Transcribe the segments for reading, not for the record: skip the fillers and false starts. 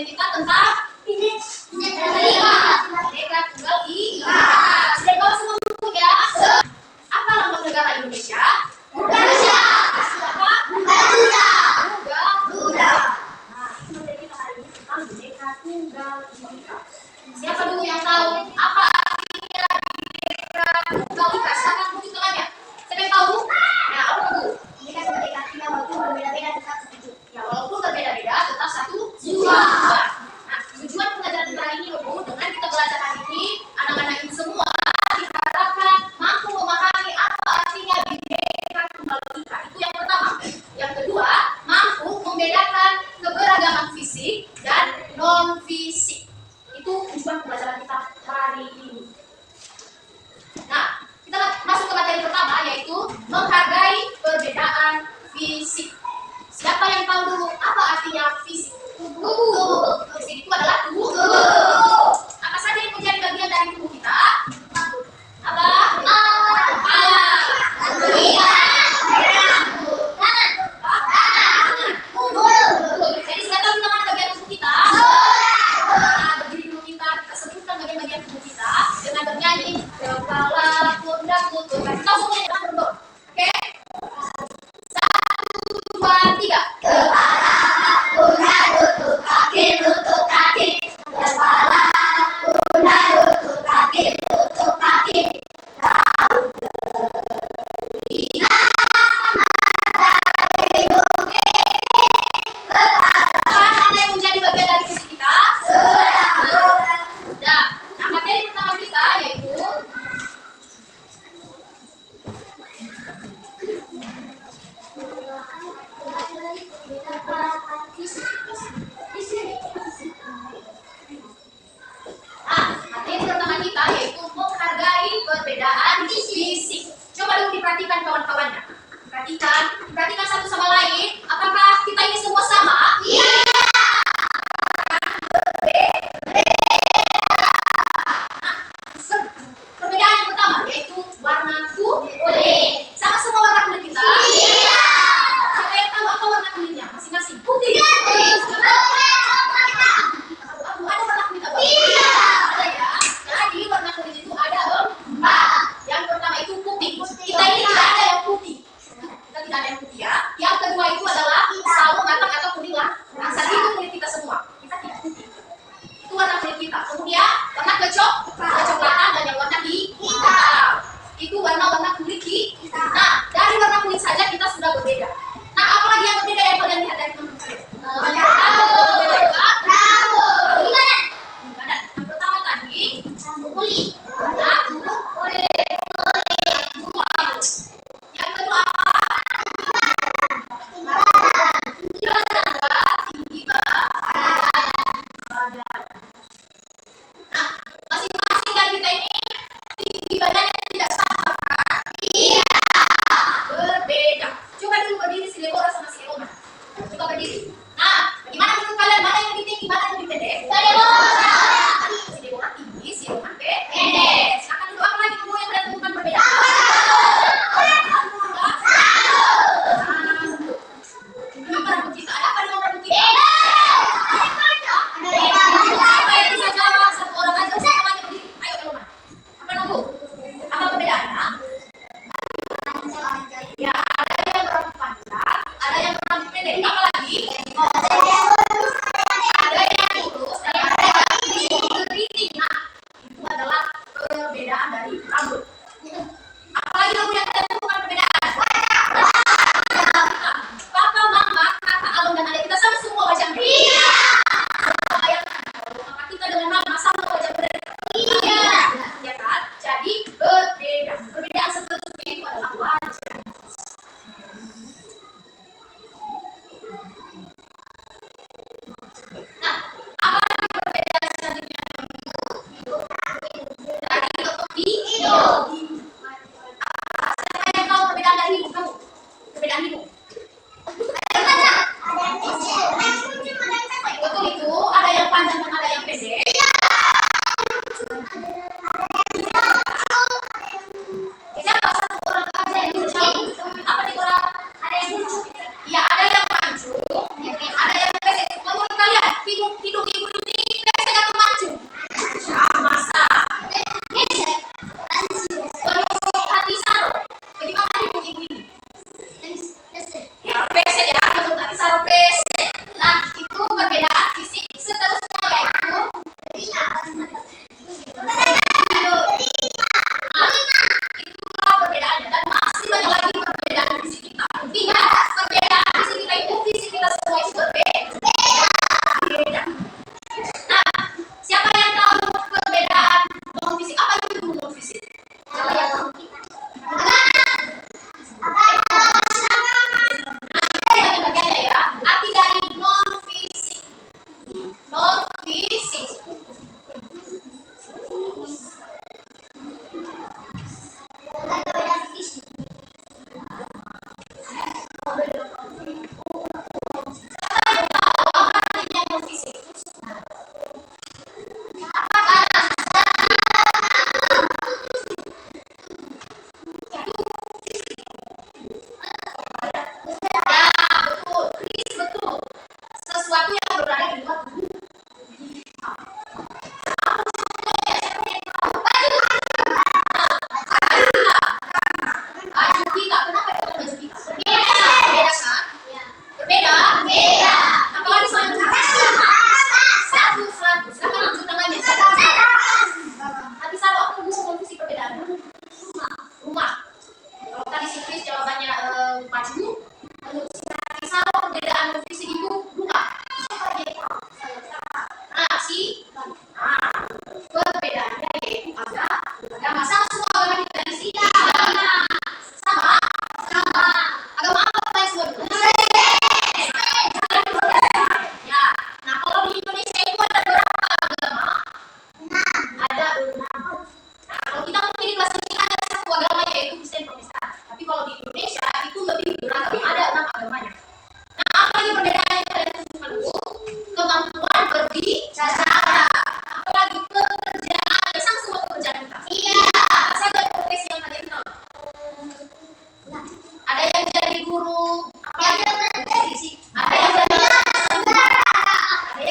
pelajaran kita tentang Bhinneka Tunggal Ika. Sudah bawa semua buku ya? Apa lambang negara Indonesia? Garuda. Apa? Garuda. Garuda. Nah, itu materi kita hari ini tentang Bhinneka Tunggal Ika. Siapa dulu yang tahu apa artinya Bhinneka Tunggal Ika? Silakan tunjuk tangannya. Siapa yang tahu? Nah, apa dulu? Bhinneka Tunggal Ika artinya walaupun berbeda-beda tetap satu. Ya, walaupun berbeda-beda tetap satu tujuan. Nah, tujuan pelajaran kita hari ini dengan kita belajar hari ini, anak-anak ini semua diharapkan mampu memahami apa artinya Bhinneka Tunggal Ika. Itu yang pertama. Yang kedua, mampu membedakan keberagaman fisik dan non fisik. Itu tujuan pelajaran kita hari ini. Nah, kita masuk ke materi pertama, yaitu menghargai perbedaan fisik. Siapa yang tahu dulu apa artinya fisik? Tubuh. Fisik itu adalah tubuh. Apa saja yang menjadi bagian dari tubuh kita? Apa? Kepala, telinga, mulut. Jadi sudah tahu kita mana bagian tubuh kita? Nah, berdiri dulu kita sebutkan bagian-bagian tubuh kita dengan bernyanyi kepala, pundak, lutut. Kita semuanya dengan berdoa. Oke? 1, 2, 3. Kepala, pundak, lutut, kaki, lutut, kaki. Kepala, pundak, lutut, kaki, lutut, kaki. Mana yang menjadi bagian dari fisik kita? Nah, materi pertama kita yaitu menghargai perbedaan fisik. Coba dulu diperhatikan kawan-kawannya. Perhatikan satu sama lain. Apakah kita ini semua sama? Iya. Perbedaan yang pertama yaitu warna kulit. Sama semua warna kulit kita? Iya. Siapa yang tahu apa warna kulitnya masing-masing? Putih. Ada warna kulit apa? Iya. Ada ya. Jadi warna kulit itu ada 4. Yang pertama itu putih. Kita ini tidak ada yang putih. Kita tidak ada yang putih ya. Yang kedua itu adalah sawo matang atau kuning lah. Asal itu kulit kita semua. Kita tidak putih. Itu warna kulit kita. Kemudian warna kecoklatan dan yang warna hitam. Itu warna-warna kulit kita. Nah, dari warna kulit saja kita sudah berbeda. Nah, apalagi yang berbeda yang kalian lihat dari teman kalian? Yang pertama tadi kulit. Yang kedua apa? Tinggi badan. Nah, masing-masing dari kita ini tinggi badannya tidak sama kan? Iya. Berbeda. Coba dulu berdiri si Deborah sama si Elona. Coba berdiri. Nah, gimana menurut kalian mana yang lebih tinggi, mana yang lebih pendek? Si Deborah tinggi, si Elona pendek. Silakan dulu apa lagi kamu yang kalian temukan perbedaan? Kenapa rambut kita? Ada apa dengan rambut kita? Siapa yang bisa jawab? Satu orang aja, semuanya berdiri. Ayo Elona. Apa nunggu? Apa perbedaannya? Ya, ada yang rambut panjang, ada yang rambut pendek. Apa lagi? Ada yang lurus dan ada yang Nah, perbedaannya yaitu agama. Sama semua agama kita di sini. Sama. Agama apa yang semua dulu? Ya. Nah, kalau di Indonesia itu ada berapa agama? Ada 6. Nah, kalau kita mungkin di kelas ini ada satu agama yaitu Kristen Protestan. Tapi kalau di Indonesia itu lebih beragam, ada 6 agamanya. Nah, apa yang perbedaannya kalian temukan dulu? Kemampuan berbicara. Apalagi pekerjaan, sama semua pekerjaan kita. Iya. Saja profesi yang kalian tahu. Ada yang jadi guru, ada yang jadi sih, ada yang jadi ada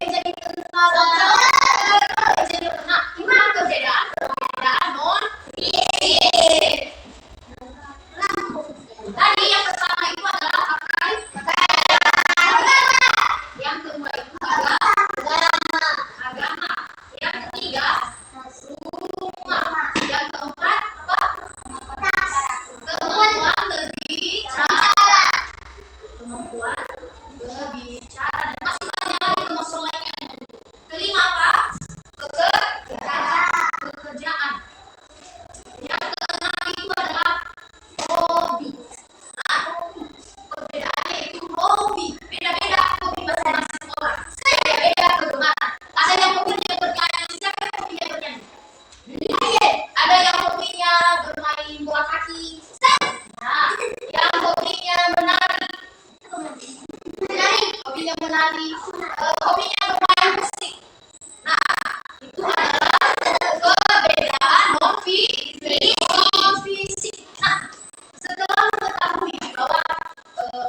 yang jadi tentara, ada yang jadi nah, gimana perbedaan non fisik. Tadi yang pertama itu adalah pakai yang kedua itu adalah agama, yang ketiga rumah, yang keempat apa? Kemampuan berbicara. Dan masih banyak lagi termasuk lainnya. Kelima apa? Pekerjaan. Yang keenam itu adalah hobi. Nah, perbedaannya itu hobi. Beda-beda hobi masing-masing orang. Beda-beda kegemaran. Ada yang hobinya bernyanyi, siapa yang hobinya bernyanyi? Ada yang hobinya bermain bola kaki. Nah, yang hobinya menari. Hobinya menari. Hobinya bermain musik. Nah, itu adalah perbedaan non fisik. Nah, setelah mengetahui bahwa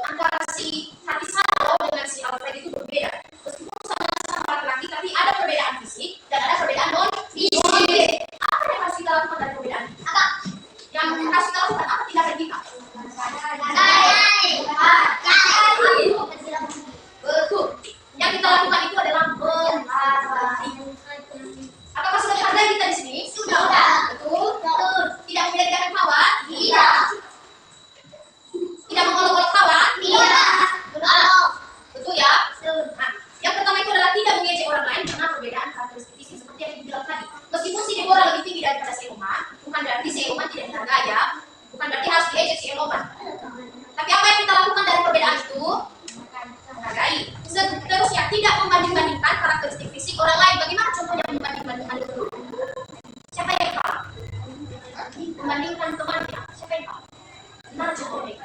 antara si Hati Salo dengan si Alfred itu berbeda, meskipun sama-sama laki-laki, tapi ada perbedaan fisik dan ada perbedaan non fisik. Apa yang harus kita lakukan dari perbedaan? Apa? Yang harus kita lakukan apa tindakan kita? Betul. Yang kita lakukan itu adalah menghargai. Apakah sudah menghargai kita di sini? Sudah. Betul. Tidak menyediakan kawan? Tidak. Tidak mengolok-olok kawan? Tidak. Betul ya? Nah, yang pertama itu adalah tidak mengejek orang lain karena perbedaan karakteristik fisik seperti yang dibilang tadi. Meskipun si Deborah lebih tinggi daripada si Eloman, bukan berarti si Eloman tidak dihargai ya. Bukan berarti harus diejek si Eloman. Tapi apa yang kita lakukan dari perbedaan itu? Menghargai. Seterusnya, tidak membanding-bandingkan karakteristik fisik orang lain. Bagaimana contohnya membanding-bandingkan itu? Siapa yang tahu? Membandingkan temannya. Siapa yang tahu? Gimana contohnya?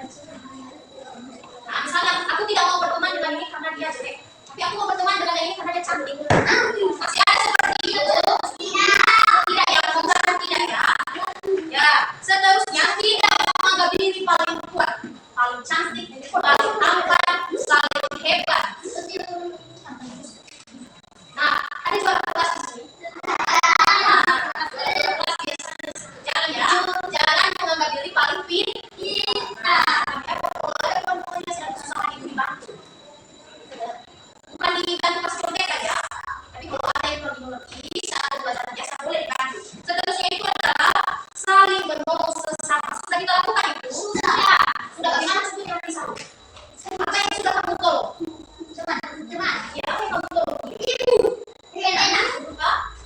Nah, misalnya aku tidak mau berteman dengan ini karena dia jelek, tapi aku mau berteman dengan ini karena dia cantik. Masih ada seperti itu? Tidak ya, bukan tidak ya. Ya, seterusnya tidak menganggap diri paling kuat, paling cantik, paling tampan, paling hebat. Nah, ada juga kelas di sini. Kelas biasanya jalan ya, jangan menganggap diri paling pintar. Bukan dibantu kasih contekan ya, tapi kalau ada yang perlu mengerti saat belajar biasa boleh dibantu. Seterusnya itu adalah saling menolong sesama. Sudah kita lakukan itu? Sudah. Bagaimana sebutnya nanti satu? Apa yang sudah kamu tolong? Teman. Ya, apa yang kamu tolong? Ibu. Apa?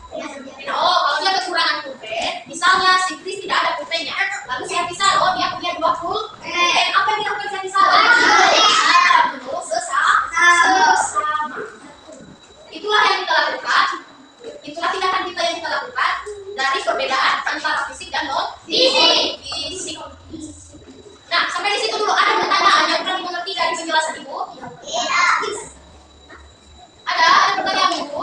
Oh, kalau dia kekurangan pulpen, misalnya si Kris tidak ada pulpennya, lalu si Hati Salo dia punya 2 pulpen. Apa yang dilakukan si Hati Salo? Menolong sesama. Itulah yang kita lakukan. Itulah tindakan kita yang kita lakukan dari perbedaan antara fisik dan non fisik. Nah, sampai di situ dulu. Ada pertanyaan yang kurang dimengerti dari penjelasan Ibu? Ada pertanyaan Ibu?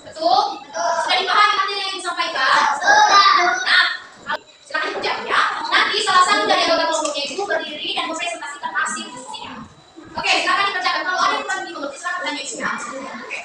Betul? Sudah dipahami nanti yang disampaikan? Nah, silakan dijawab ya. Nanti salah satu dari anggota kelompoknya itu berdiri dan mempresentasikan hasil diskusinya. Oke, silakan dikerjakan. Kalau ada yang kurang dimengerti, silakan tanya Ibu ya. Oke.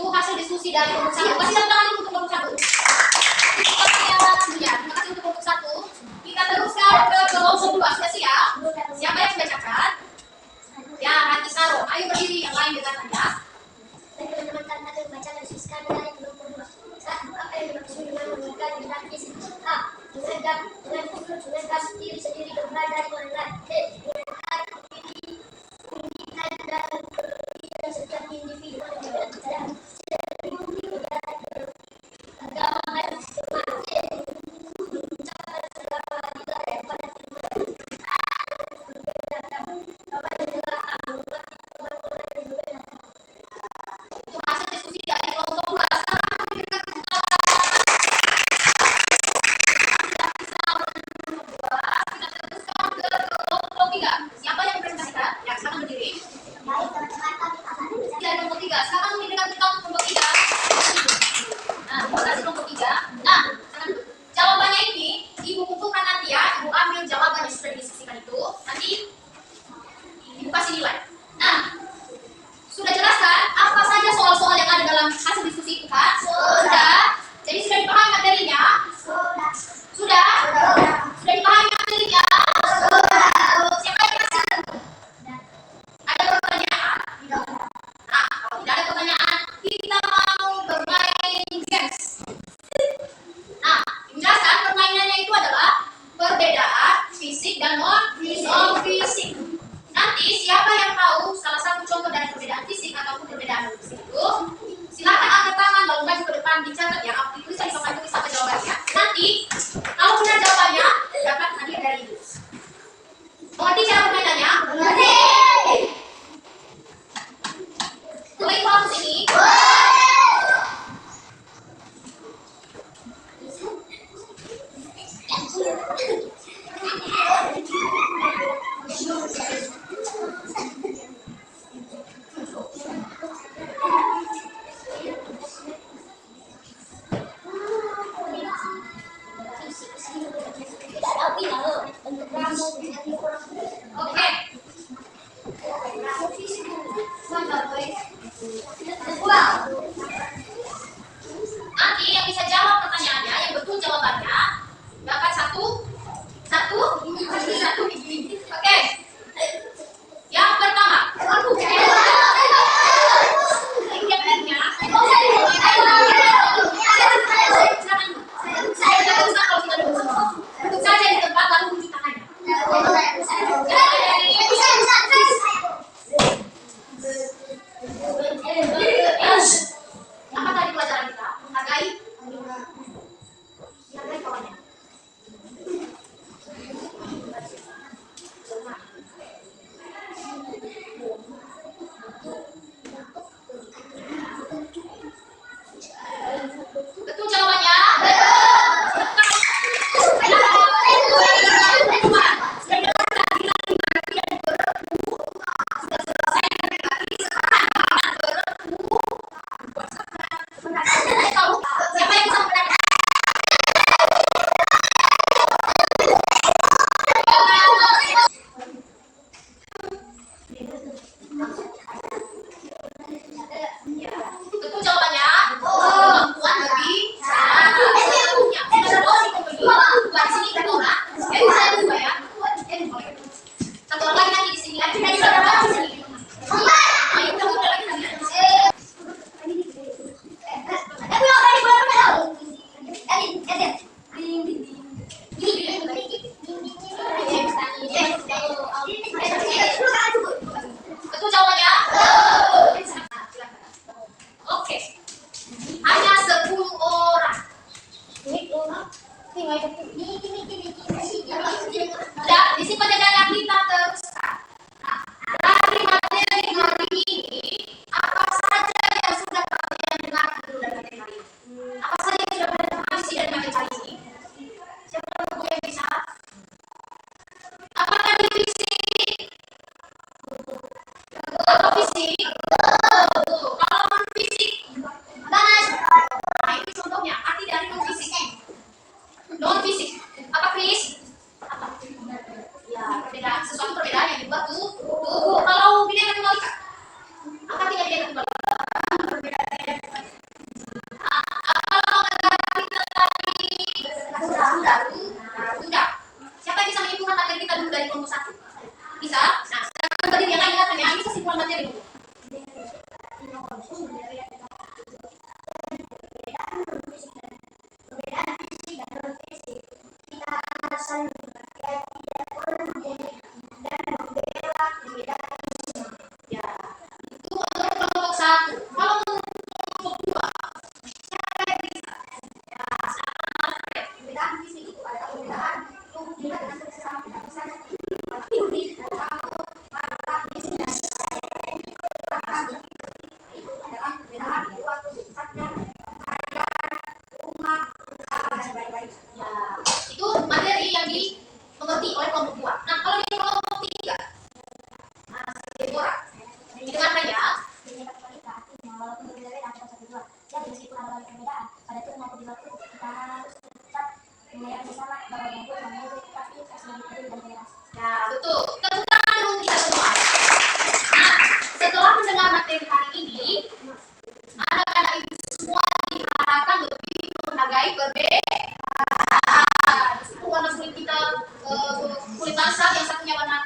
Itu hasil diskusi dari kelompok 1. Kasih tepuk tangan untuk kelompok 1. Terima kasih untuk kelompok 1. Kita teruskan ke kelompok 2. Sudah siap? Siapa yang sudah cacat? Ya, nanti Saro. Ayo berdiri yang lain dengan Anda. Teman-teman kalian akan membaca dan diskusikan dari kelompok 2. Apa yang dimaksud dengan mengikat dengan fisik? A. Dengan usul dengan gas sendiri kembali dari orang lain. B. Dengan pendidikan dan kerugian setiap individu dan Itu hasil diskusi dari kelompok 2. Sekarang kita teruskan ke kelompok 3. Siapa yang presentasikan? Ya, sekarang berdiri. Dari kelompok 3. Sekarang mendengar kita kelompok 3. Nah, terima kasih kelompok 3. Nah, jawabannya ini Ibu kumpulkan nanti ya. Ibu ambil jawaban yang sudah didiskusikan itu. Nanti Ibu kasih nilai. Nah, sudah jelaskan apa saja soal-soal yang ada dalam hasil diskusi itu kan? Sudah. Jadi sudah dipahami materinya? Sudah. Sudah dipahami materinya? Siapa yang kasih? Ada pertanyaan? Nah, kalau tidak ada pertanyaan, kita mau bermain games. Nah, menjelaskan permainannya itu adalah perbedaan fisik dan non-fisik. Nanti siapa yang tahu salah satu contoh dari perbedaan fisik ataupun perbedaan non-fisik itu, silakan angkat tangan lalu maju ke depan, dicatat ya, ditulis di papan tulis apa jawabannya. Nanti kalau benar jawabannya dapat hadiah dari Ibu. Mengerti cara permainannya? Mengerti. Boleh Ibu hapus ini? Oke. Nanti yang bisa jawab pertanyaannya, yang betul jawabannya dapat satu. Oke. Yang pertama. Duduk saja di tempat lalu tunjuk tangannya. Apa tadi pelajaran kita? Menghargai kawannya. Betul jawabannya? Siapa yang bisa membenarkan? Betul jawabannya? Kemampuan berbicara. Buat sini kita orang. Saya dua ya. Satu orang lagi nanti di sini. Ayo kita berapa di sini? Ayo kita mulai lagi nanti. Betul jawabannya? Oke. Hanya 10 orang. Udah, disimpan jajaran kita teruskan. Dari materi hari ini, apa saja yang sudah kalian dengarkan dulu dari materi hari ini? Apa saja yang sudah kalian pahami dari materi hari ini? Siapa yang bisa? Apa tadi fisik? Fisik? Kalau non-fisik? Nah, itu contohnya. Arti dari non-fisik. Non-fisik. Apa Chris? Apa? Ya, perbedaan. Sesuatu perbedaan. Perbedaan fisik dan non fisik. Kita harus saling menghargai, tidak mengejek, dan membela perbedaan semua. Ya, itu untuk kelompok satu. Kalau untuk kelompok dua, saya bisa. Ya, sama perbedaan fisik itu ada perbedaan tubuh kita dengan sesama kita misalnya tinggi, rambut, mata, fisik dan itu adalah perbedaan waktu sifatnya rumah dan lain-lain. Ya, itu materi yang dimengerti oleh kelompok dua. Nah, kalau di kelompok tiga, jadi orang dengarkan ya. Walaupun berbeda-beda antara satu dua, jadi meskipun ada banyak perbedaan pada tubuh maupun di luar tubuh, kita harus tetap menyayangi sesama bahwa yang pun menurut pasti sebagai peduli dan toleransi. Ya, betul. Tepuk tangan dulu kita semua. Nah, setelah mendengar materi hari ini, anak-anak itu semua diharapkan lebih menghargai perbedaan. Meskipun warna kulit kita kulit basah, yang satunya warna